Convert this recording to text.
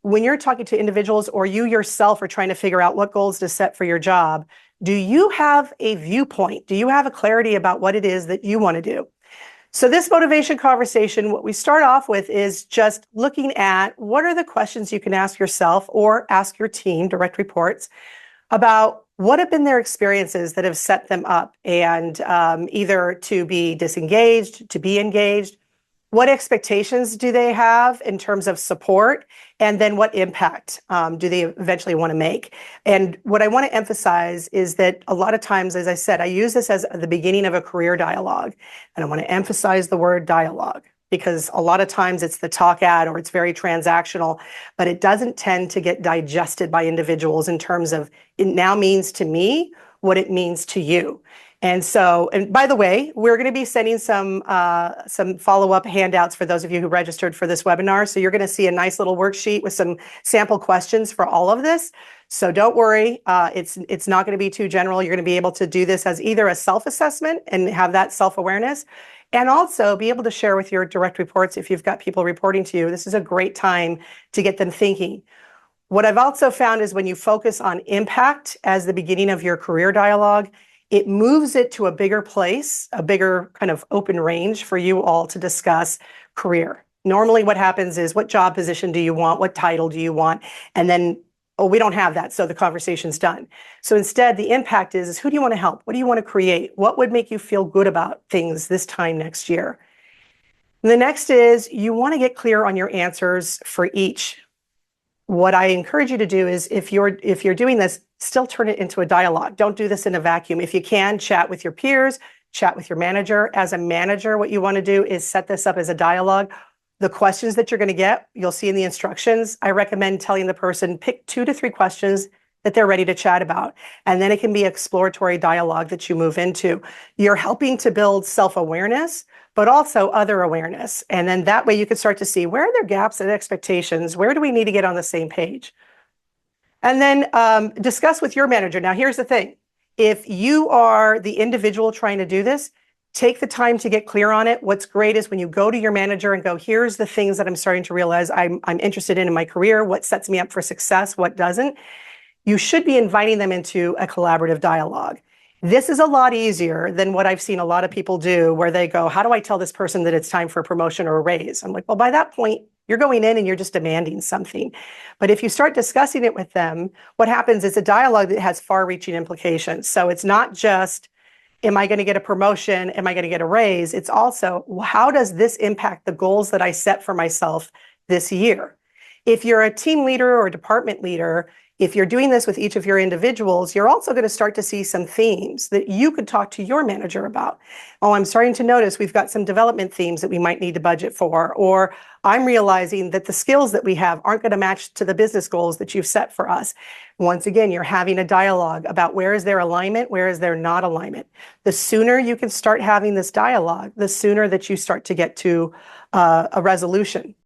when you're talking to individuals or you yourself are trying to figure out what goals to set for your job, do you have a viewpoint? Do you have a clarity about what it is that you want to do? So this motivation conversation, what we start off with is just looking at what are the questions you can ask yourself or ask your team, direct reports, about what have been their experiences that have set them up and either to be disengaged, to be engaged. What expectations do they have in terms of support? And then what impact do they eventually want to make? And what I want to emphasize is that a lot of times, as I said, I use this as the beginning of a career dialogue. And I want to emphasize the word dialogue because a lot of times it's the talk ad or it's very transactional, but it doesn't tend to get digested by individuals in terms of it now means to me what it means to you. And so, and by the way, we're going to be sending some follow-up handouts for those of you who registered for this webinar. So you're going to see a nice little worksheet with some sample questions for all of this. So don't worry, it's not going to be too general. You're going to be able to do this as either a self-assessment and have that self-awareness, and also be able to share with your direct reports if you've got people reporting to you. This is a great time to get them thinking. What I've also found is when you focus on impact as the beginning of your career dialogue, it moves it to a bigger place, a bigger kind of open range for you all to discuss career. Normally what happens is what job position do you want? What title do you want? And then, oh, we don't have that, so the conversation's done. So instead, the impact is who do you want to help? What do you want to create? What would make you feel good about things this time next year? And the next is you want to get clear on your answers for each. What I encourage you to do is if you're doing this, still turn it into a dialogue. Don't do this in a vacuum. If you can, chat with your peers, chat with your manager. As a manager, what you want to do is set this up as a dialogue. The questions that you're going to get, you'll see in the instructions. I recommend telling the person, pick 2 to 3 questions that they're ready to chat about. And then it can be exploratory dialogue that you move into. You're helping to build self-awareness, but also other awareness. And then that way you can start to see where are there gaps and expectations? Where do we need to get on the same page? And then discuss with your manager. Now, here's the thing. If you are the individual trying to do this, take the time to get clear on it. What's great is when you go to your manager and go, here's the things that I'm starting to realize I'm interested in my career, what sets me up for success, what doesn't. You should be inviting them into a collaborative dialogue. This is a lot easier than what I've seen a lot of people do where they go, how do I tell this person that it's time for a promotion or a raise? I'm like, well, by that point, you're going in and you're just demanding something. But if you start discussing it with them, what happens is a dialogue that has far-reaching implications. So it's not just, am I going to get a promotion? Am I going to get a raise? It's also, how does this impact the goals that I set for myself this year? If you're a team leader or a department leader, if you're doing this with each of your individuals, you're also going to start to see some themes that you could talk to your manager about. Oh, I'm starting to notice we've got some development themes that we might need to budget for, or I'm realizing that the skills that we have aren't going to match to the business goals that you've set for us. Once again, you're having a dialogue about where is there alignment, where is there not alignment. The sooner you can start having this dialogue, the sooner that you start to get to a resolution.